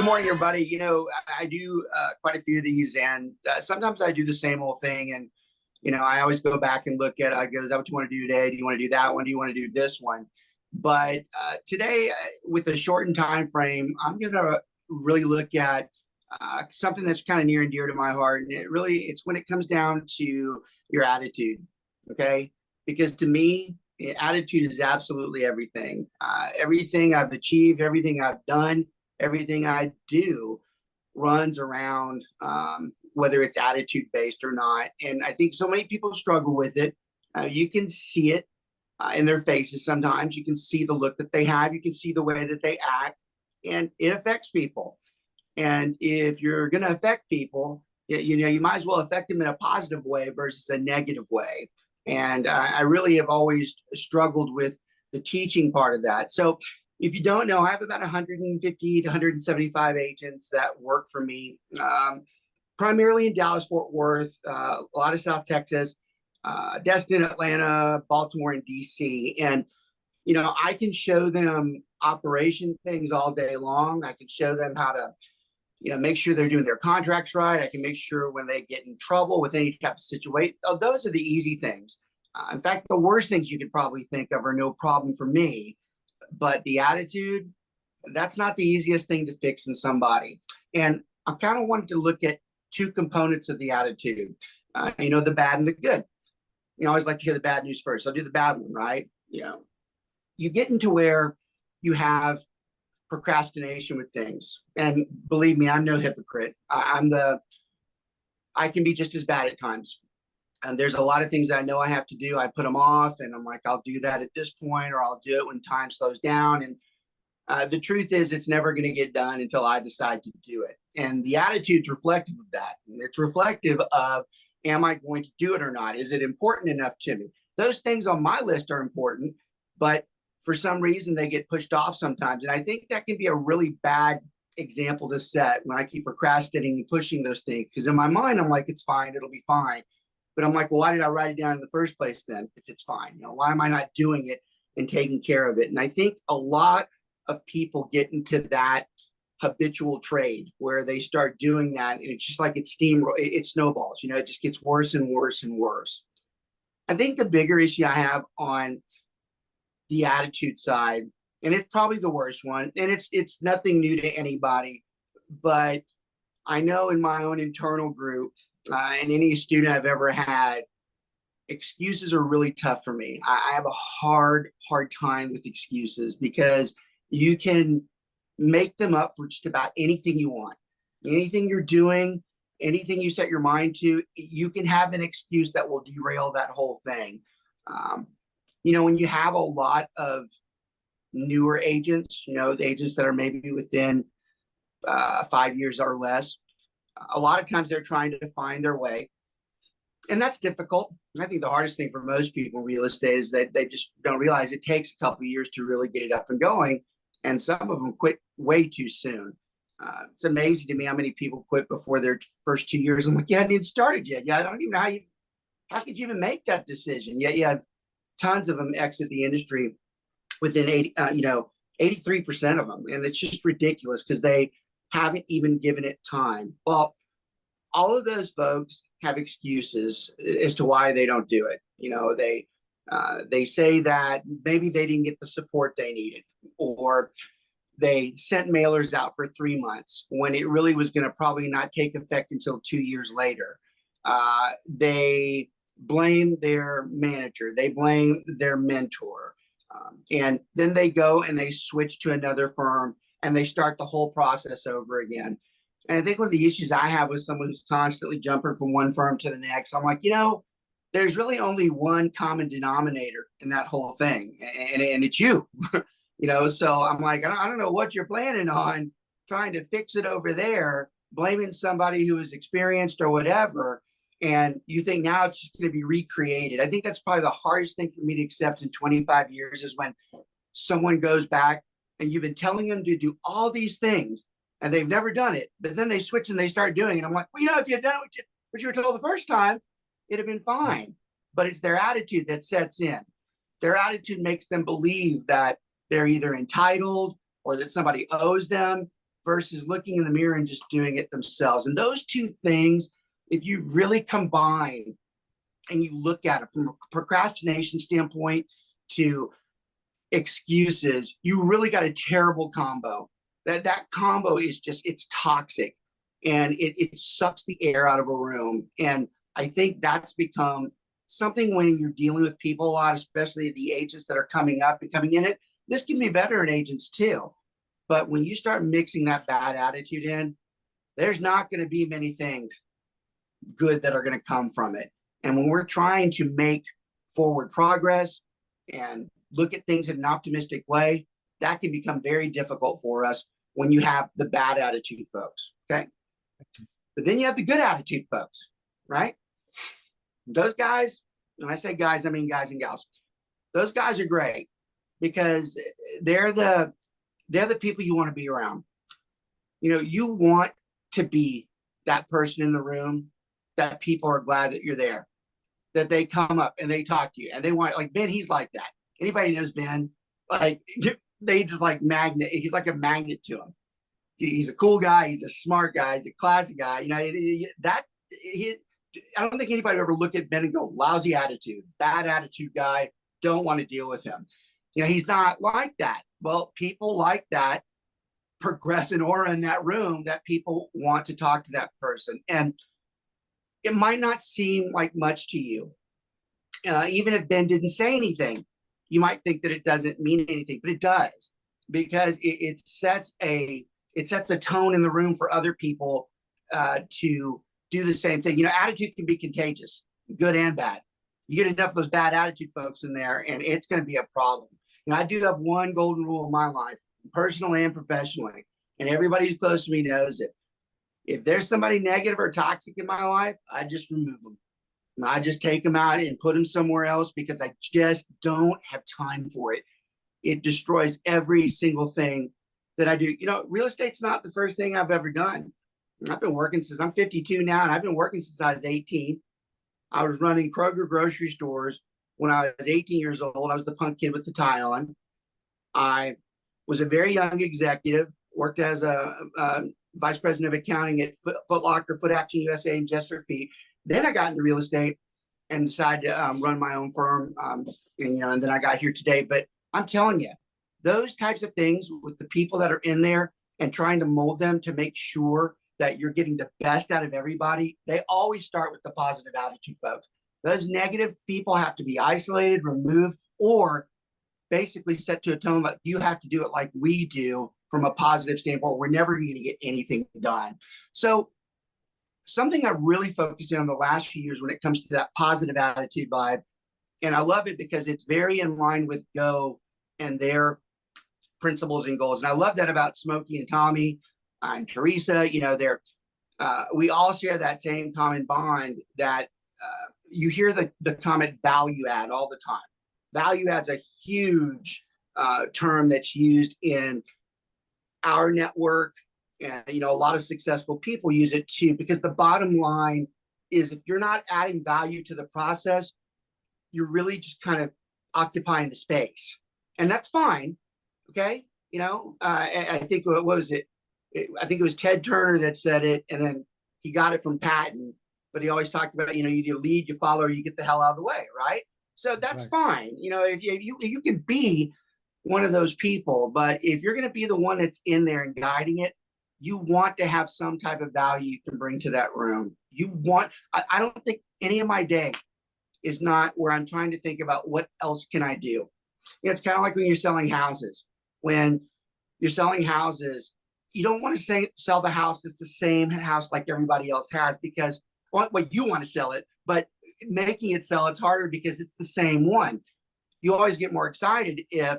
morning, everybody. I do quite a few of these, and sometimes I do the same old thing. And I always go back and look at. I go, "Is that what you want to do today? Do you want to do that one? Do you want to do this one?" But today, with a shortened time frame, I'm going to really look at something that's kind of near and dear to my heart, and it's when it comes down to your attitude. Okay, because to me, attitude is absolutely everything. Everything I've achieved, everything I've done, everything I do runs around whether it's attitude based or not. And I think so many people struggle with it. You can see it in their faces sometimes. You can see the look that they have. You can see the way that they act, and it affects people. And if you're going to affect people, you might as well affect them in a positive way versus a negative way. And I really have always struggled with the teaching part of that. So if you don't know, I have about 150 to 175 agents that work for me, primarily in Dallas, Fort Worth, a lot of South Texas, Destin, Atlanta, Baltimore, and DC. And, I can show them operation things all day long. I can show them how to, make sure they're doing their contracts right. I can make sure when they get in trouble with any type of situation. Oh, those are the easy things. In fact, the worst things you could probably think of are no problem for me. But the attitude, that's not the easiest thing to fix in somebody. And I kind of wanted to look at two components of the attitude, the bad and the good. I always like to hear the bad news first. I'll do the bad one, right? You get into where you have procrastination with things. And believe me, I'm no hypocrite. I can be just as bad at times. And there's a lot of things that I know I have to do. I put them off and I'm like, I'll do that at this point, or I'll do it when time slows down. And the truth is, it's never going to get done until I decide to do it. And the attitude's reflective of that. And it's reflective of, am I going to do it or not? Is it important enough to me? Those things on my list are important, but for some reason they get pushed off sometimes. And I think that can be a really bad example to set when I keep procrastinating and pushing those things. Because in my mind, I'm like, it's fine, it'll be fine. But I'm like, well, why did I write it down in the first place then, if it's fine? Why am I not doing it and taking care of it? And I think a lot of people get into that habitual trade where they start doing that, and it's just like it snowballs. It just gets worse and worse and worse. I think the bigger issue I have on the attitude side, and it's probably the worst one, and it's nothing new to anybody, but I know in my own internal group, and any student I've ever had, excuses are really tough for me. I have a hard time with excuses because you can make them up for just about anything you want. Anything you're doing, anything you set your mind to, you can have an excuse that will derail that whole thing. When you have a lot of newer agents, the agents that are maybe within 5 years or less, a lot of times they're trying to find their way. And that's difficult. I think the hardest thing for most people in real estate is that they just don't realize it takes a couple of years to really get it up and going. And some of them quit way too soon. It's amazing to me how many people quit before their first 2 years. I'm like, you hadn't even started yet. Yeah, I don't even know how could you even make that decision? Yet you have tons of them exit the industry within 83% of them. And it's just ridiculous because they haven't even given it time. Well, all of those folks have excuses as to why they don't do it. They say that maybe they didn't get the support they needed, or they sent mailers out for 3 months when it really was going to probably not take effect until 2 years later. They blame their manager. They blame their mentor. And then they go and they switch to another firm and they start the whole process over again. And I think one of the issues I have with someone who's constantly jumping from one firm to the next, I'm like, there's really only one common denominator in that whole thing. And it's you, so I'm like, I don't know what you're planning on trying to fix it over there, blaming somebody who is experienced or whatever. And you think now it's just going to be recreated. I think that's probably the hardest thing for me to accept in 25 years is when someone goes back and you've been telling them to do all these things and they've never done it, but then they switch and they start doing it. I'm like, well, if you had done what you were told the first time, it'd have been fine. But it's their attitude that sets in. Their attitude makes them believe that they're either entitled or that somebody owes them versus looking in the mirror and just doing it themselves. And those two things, if you really combine and you look at it from a procrastination standpoint to excuses, you really got a terrible combo. That combo is just, it's toxic, and it sucks the air out of a room. And I think that's become something when you're dealing with people a lot, especially the agents that are coming up and coming in it. This can be veteran agents too. But when you start mixing that bad attitude in, there's not going to be many things good that are going to come from it. And when we're trying to make forward progress and look at things in an optimistic way, that can become very difficult for us when you have the bad attitude folks. Okay. But then you have the good attitude folks, right? Those guys, when I say guys, I mean guys and gals. Those guys are great because they're the people you want to be around. You know, you want to be that person in the room that people are glad that you're there, that they come up and they talk to you and they want, like Ben, he's like that. Anybody knows Ben, like they just like magnet. He's like a magnet to them. He's a cool guy. He's a smart guy. He's a classy guy. You know, I don't think anybody ever looked at Ben and go, lousy attitude, bad attitude guy, don't want to deal with him. You know, he's not like that. Well, people like that progress an aura in that room that people want to talk to that person. And it might not seem like much to you. Even if Ben didn't say anything, you might think that it doesn't mean anything, but it does, because it sets a tone in the room for other people to do the same thing. You know, attitude can be contagious, good and bad. You get enough of those bad attitude folks in there, and it's going to be a problem. You know, I do have one golden rule in my life, personally and professionally, and everybody who's close to me knows it. If there's somebody negative or toxic in my life, I just remove them. I just take them out and put them somewhere else because I just don't have time for it. It destroys every single thing that I do. You know, real estate's not the first thing I've ever done. I've been working since I'm 52 now, and I've been working since I was 18. I was running Kroger grocery stores when I was 18 years old. I was the punk kid with the tie on. I was a very young executive, worked as a vice president of accounting at Foot Locker, Foot Action USA, and Just for Feet. Then I got into real estate and decided to run my own firm, and then I got here today. But I'm telling you, those types of things with the people that are in there and trying to mold them to make sure that you're getting the best out of everybody, they always start with the positive attitude, folks. Those negative people have to be isolated, removed, or basically set to a tone like you have to do it like we do from a positive standpoint. We're never going to get anything done. So something I've really focused in on the last few years when it comes to that positive attitude vibe, and I love it because it's very in line with Go and their principles and goals. And I love that about Smokey and Tommy and Teresa. You know, we all share that same common bond that you hear the comment value add all the time. Value add's a huge term that's used in our network. And, you know, a lot of successful people use it too, because the bottom line is if you're not adding value to the process, you're really just kind of occupying the space. And that's fine. Okay. You know, I think, what was it? I think it was Ted Turner that said it, and then he got it from Patton, but he always talked about, you know, you lead, you follow, or you get the hell out of the way. Right. So that's fine. You know, if you can be one of those people, but if you're going to be the one that's in there and guiding it, you want to have some type of value you can bring to that room. I don't think any of my day is not where I'm trying to think about what else can I do. You know, it's kind of like when you're selling houses. When you're selling houses, you don't want to sell the house that's the same house like everybody else has, because you want to sell it, but making it sell, it's harder because it's the same one. You always get more excited if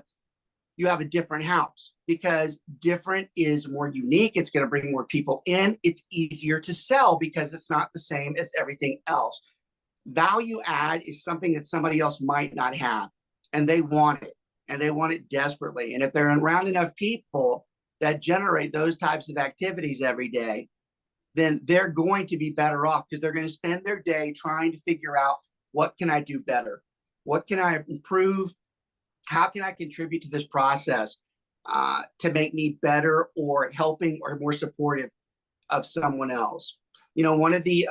you have a different house, because different is more unique. It's going to bring more people in. It's easier to sell because it's not the same as everything else. Value add is something that somebody else might not have, and they want it, and they want it desperately. And if they're around enough people that generate those types of activities every day, then they're going to be better off, because they're going to spend their day trying to figure out, what can I do better? What can I improve? How can I contribute to this process? to make me better or helping or more supportive of someone else. You know, one of the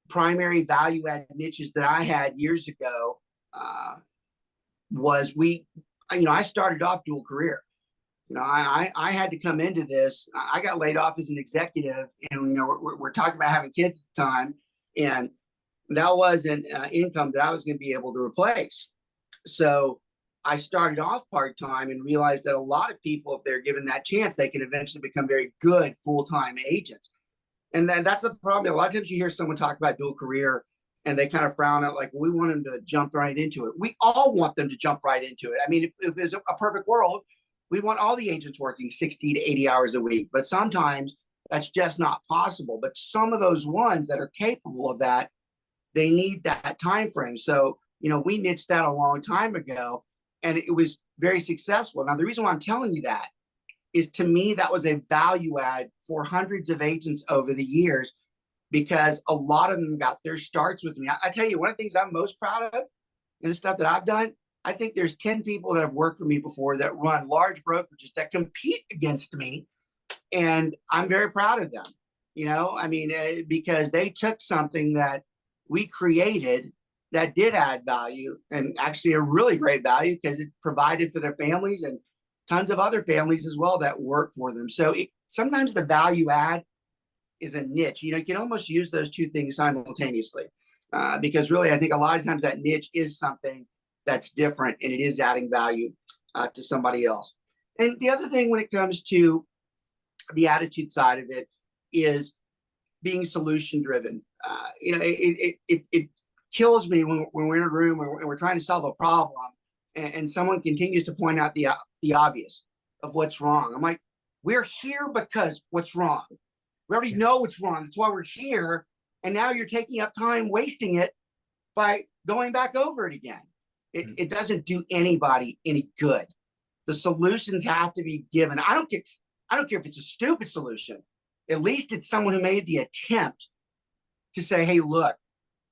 primary value add niches that I had years ago was I started off dual career. You know, I had to come into this. I got laid off as an executive, and you know, we're talking about having kids at the time, and that wasn't income that I was going to be able to replace. So I started off part-time and realized that a lot of people, if they're given that chance, they can eventually become very good full-time agents. And then that's the problem. A lot of times you hear someone talk about dual career and they kind of frown at, like, we want them to jump right into it. We all want them to jump right into it. I mean, if it's a perfect world, we want all the agents working 60 to 80 hours a week, but sometimes that's just not possible. But some of those ones that are capable of that, they need that time frame. So, you know, we niched that a long time ago, and it was very successful. Now, the reason why I'm telling you that is, to me, that was a value add for hundreds of agents over the years, because a lot of them got their starts with me. I tell you, one of the things I'm most proud of in the stuff that I've done, I think there's 10 people that have worked for me before that run large brokerages that compete against me. And I'm very proud of them. You know, I mean, because they took something that we created that did add value, and actually a really great value, because it provided for their families and tons of other families as well that work for them. So sometimes the value add is a niche. You know, you can almost use those two things simultaneously, because really, I think a lot of times that niche is something that's different, and it is adding value to somebody else. And the other thing when it comes to the attitude side of it is being solution driven. You know, it kills me when we're in a room and we're trying to solve a problem, and someone continues to point out the obvious of what's wrong. I'm like, we're here because what's wrong? We already know what's wrong. That's why we're here. And now you're taking up time, wasting it by going back over it again. It doesn't do anybody any good. The solutions have to be given. I don't care if it's a stupid solution. At least it's someone who made the attempt to say, hey, look,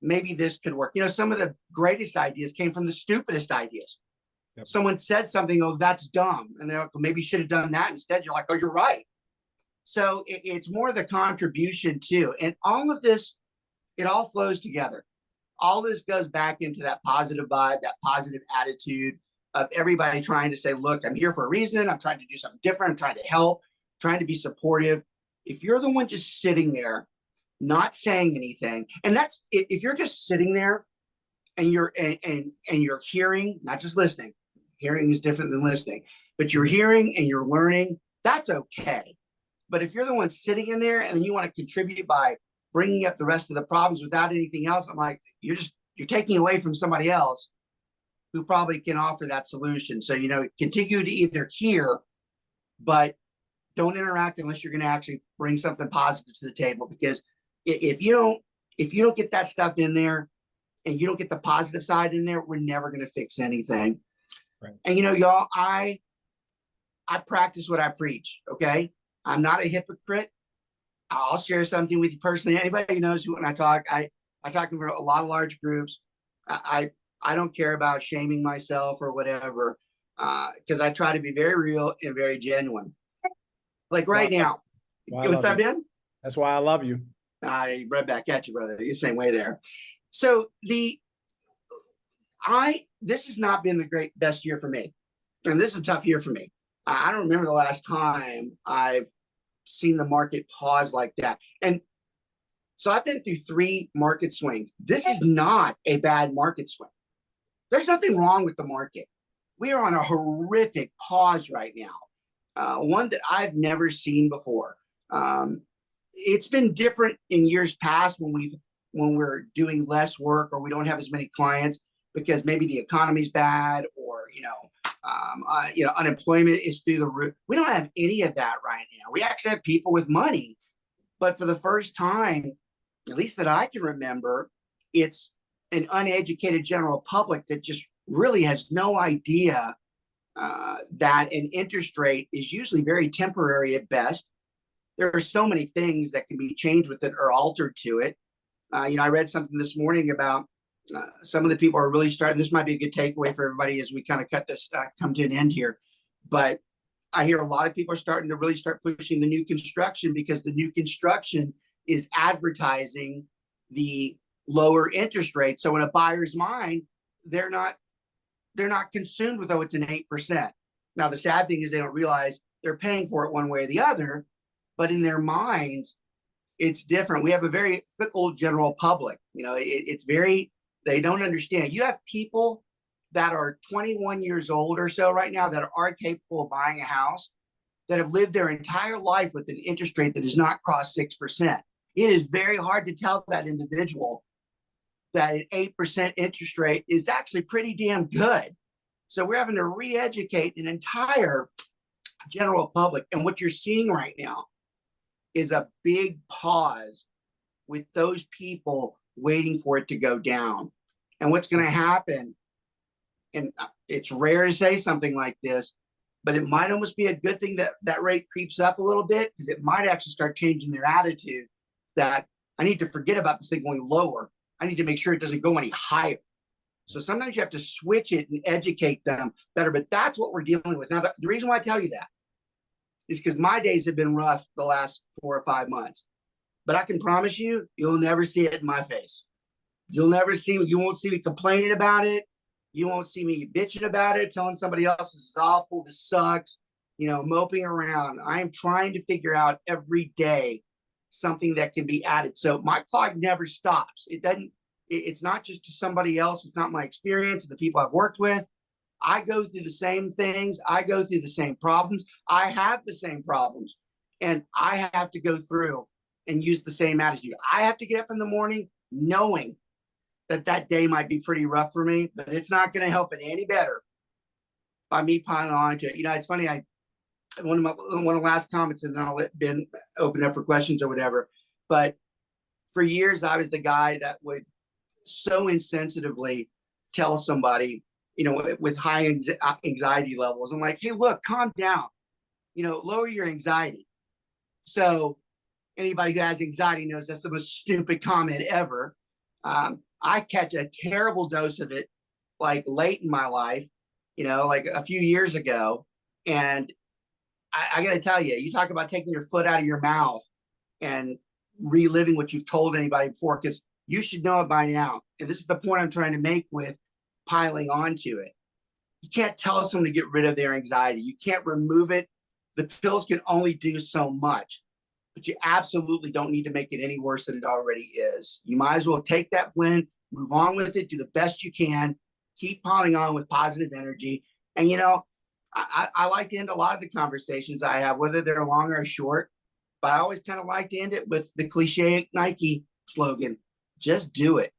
maybe this could work. You know, some of the greatest ideas came from the stupidest ideas. Yep. Someone said something, oh, that's dumb. And they're like, well, maybe you should have done that instead. You're like, oh, you're right. So it's more the contribution too. And all of this, it all flows together. All this goes back into that positive vibe, that positive attitude of everybody trying to say, look, I'm here for a reason. I'm trying to do something different. I'm trying to help, trying to be supportive. If you're the one just sitting there, not saying anything, and that's, if you're just sitting there and you're hearing, not just listening, hearing is different than listening, but you're hearing and you're learning, that's okay. But if you're the one sitting in there and then you want to contribute by bringing up the rest of the problems without anything else, I'm like, you're taking away from somebody else who probably can offer that solution. So, you know, continue to either hear, but don't interact unless you're going to actually bring something positive to the table. Because if you don't get that stuff in there and you don't get the positive side in there, we're never going to fix anything. Right. And, you know, y'all, I practice what I preach. Okay. I'm not a hypocrite. I'll share something with you personally. Anybody who knows when I talk, I talk in a lot of large groups. I don't care about shaming myself or whatever, because I try to be very real and very genuine. Like right now, what's up, Ben? That's why I love you. I right back at you, brother. You're the same way there. So this has not been the best year for me, and this is a tough year for me. I don't remember the last time I've seen the market pause like that. And so I've been through 3 market swings. This is not a bad market swing. There's nothing wrong with the market. We are on a horrific pause right now, one that I've never seen before. It's been different in years past when we're doing less work or we don't have as many clients because maybe the economy's bad or unemployment is through the roof. We don't have any of that right now. We actually have people with money, but for the first time, at least that I can remember, it's an uneducated general public that just really has no idea that an interest rate is usually very temporary at best. There are so many things that can be changed with it or altered to it. I read something this morning about some of the people are really starting. This might be a good takeaway for everybody as we kind of cut this, come to an end here. But I hear a lot of people are starting to really start pushing the new construction because the new construction is advertising the lower interest rate. So in a buyer's mind, they're not consumed with, oh, it's an 8%. Now, the sad thing is they don't realize they're paying for it one way or the other, but in their minds, it's different. We have a very fickle general public. It's very, they don't understand. You have people that are 21 years old or so right now that are capable of buying a house that have lived their entire life with an interest rate that does not cross 6%. It is very hard to tell that individual that an 8% interest rate is actually pretty damn good. So we're having to re-educate an entire general public. And what you're seeing right now is a big pause with those people waiting for it to go down. And what's going to happen, and it's rare to say something like this, but it might almost be a good thing that that rate creeps up a little bit, because it might actually start changing their attitude that I need to forget about this thing going lower. I need to make sure it doesn't go any higher. So sometimes you have to switch it and educate them better, but that's what we're dealing with. Now, the reason why I tell you that is because my days have been rough the last 4 or 5 months, but I can promise you, you'll never see it in my face. You'll never see me. You won't see me complaining about it. You won't see me bitching about it, telling somebody else this is awful, this sucks, moping around. I am trying to figure out every day something that can be added. So my clock never stops. It's not just to somebody else. It's not my experience, the people I've worked with. I go through the same things. I go through the same problems. I have the same problems, and I have to go through and use the same attitude. I have to get up in the morning knowing that day might be pretty rough for me, but it's not going to help it any better by me piling on to it. It's funny. One of the last comments, and then I'll let Ben open up for questions or whatever. But for years, I was the guy that would so insensitively tell somebody, with high anxiety levels, I'm like, hey, look, calm down, lower your anxiety. So anybody who has anxiety knows that's the most stupid comment ever. I catch a terrible dose of it, like late in my life, like a few years ago. And I got to tell you, you talk about taking your foot out of your mouth and reliving what you've told anybody before, because you should know it by now. And this is the point I'm trying to make with piling onto it. You can't tell someone to get rid of their anxiety. You can't remove it. The pills can only do so much, but you absolutely don't need to make it any worse than it already is. You might as well take that win, move on with it, do the best you can, keep piling on with positive energy. And, I like to end a lot of the conversations I have, whether they're long or short, but I always kind of like to end it with the cliche Nike slogan, just do it.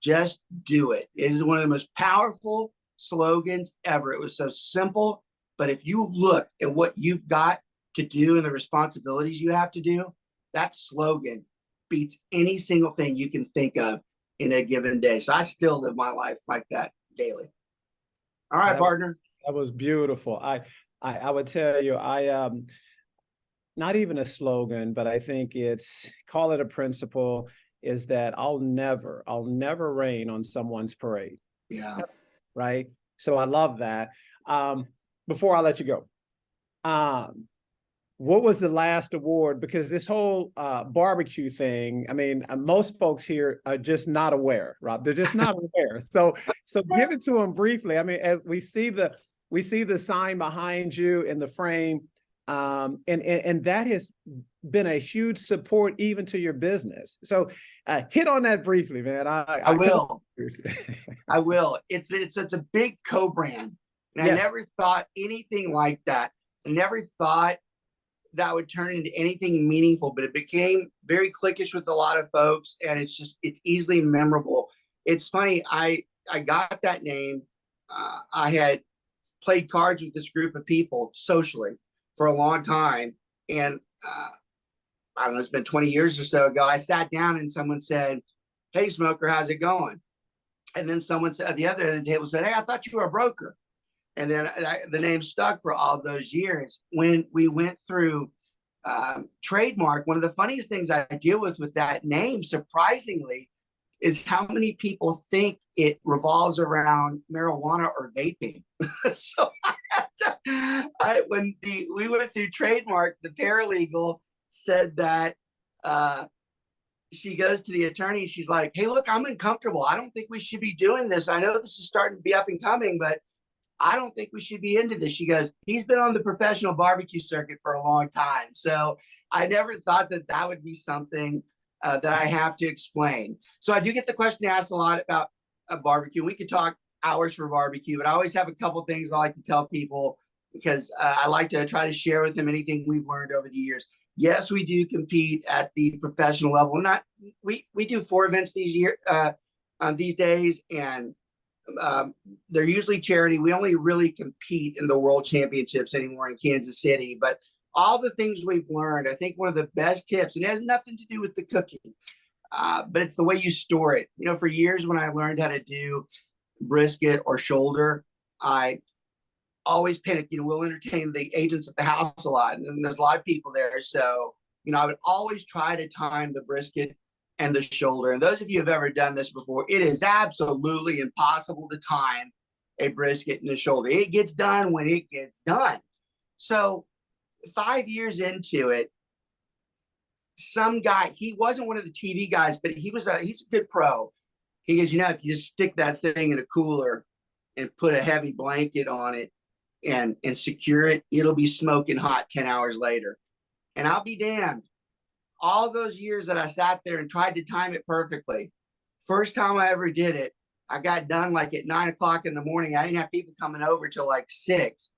Just do it. It is one of the most powerful slogans ever. It was so simple, but if you look at what you've got to do and the responsibilities you have to do, that slogan beats any single thing you can think of in a given day. So I still live my life like that daily. All right, partner. That was beautiful. I would tell you, not even a slogan, but I think call it a principle, is that I'll never rain on someone's parade. Yeah. Right. So I love that. Before I let you go, what was the last award? Because this whole barbecue thing, I mean, most folks here are just not aware, Rob. They're just not aware. So give it to them briefly. I mean, as we see the sign behind you in the frame, and that has been a huge support even to your business. So hit on that briefly, man. I will. I will. It's a big co-brand, and yes. I never thought anything like that. I never thought that would turn into anything meaningful, but it became very cliquish with a lot of folks, and it's easily memorable. It's funny. I got that name. I had played cards with this group of people socially for a long time. And I don't know, it's been 20 years or so ago. I sat down and someone said, hey, Smoker, how's it going? And then someone said, at the other end of the table said, hey, I thought you were a broker. And then the name stuck for all those years. When we went through trademark, one of the funniest things I deal with that name, surprisingly, is how many people think it revolves around marijuana or vaping. So when we went through trademark, the paralegal said that she goes to the attorney. She's like, "Hey, look, I'm uncomfortable. I don't think we should be doing this. I know this is starting to be up and coming, but I don't think we should be into this." She goes, "He's been on the professional barbecue circuit for a long time." So I never thought that that would be something that I have to explain. So I do get the question asked a lot about barbecue. We could talk hours for barbecue, but I always have a couple things I like to tell people because I like to try to share with them anything we've learned over the years. Yes, we do compete at the professional level. Not we do 4 events these days, and they're usually charity. We only really compete in the world championships anymore in Kansas City, but all the things we've learned, I think one of the best tips, and it has nothing to do with the cooking, but it's the way you store it. You know, for years when I learned how to do brisket or shoulder, I always panic. You know, we'll entertain the agents at the house a lot, and there's a lot of people there. So, you know, I would always try to time the brisket and the shoulder. And those of you who have ever done this before, it is absolutely impossible to time a brisket and a shoulder. It gets done when it gets done. So 5 years into it, some guy, he wasn't one of the TV guys, but he's a good pro. He goes, you know, if you just stick that thing in a cooler and put a heavy blanket on it and secure it, it'll be smoking hot 10 hours later. And I'll be damned. All those years that I sat there and tried to time it perfectly, first time I ever did it, I got done like at 9 o'clock in the morning. I didn't have people coming over till like 6.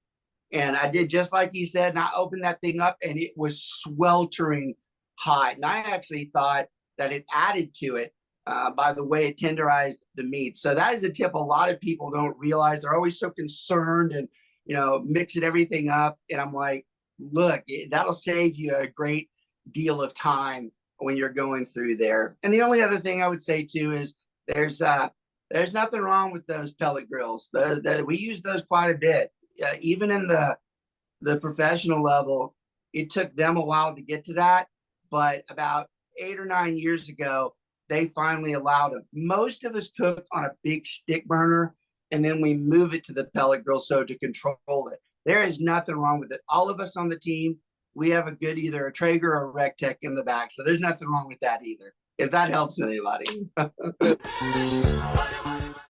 And I did just like he said, and I opened that thing up and it was sweltering hot. And I actually thought that it added to it by the way it tenderized the meat. So that is a tip a lot of people don't realize. They're always so concerned and, you know, mixing everything up. And I'm like, look, that'll save you a great deal of time when you're going through there. And the only other thing I would say too is there's nothing wrong with those pellet grills. We use those quite a bit. Even in the professional level, it took them a while to get to that, but about 8 or 9 years ago, they finally allowed them. Most of us cook on a big stick burner, and then we move it to the pellet grill so to control it. There is nothing wrong with it. All of us on the team, we have a good either a Traeger or a Rectech in the back, so there's nothing wrong with that either, if that helps anybody.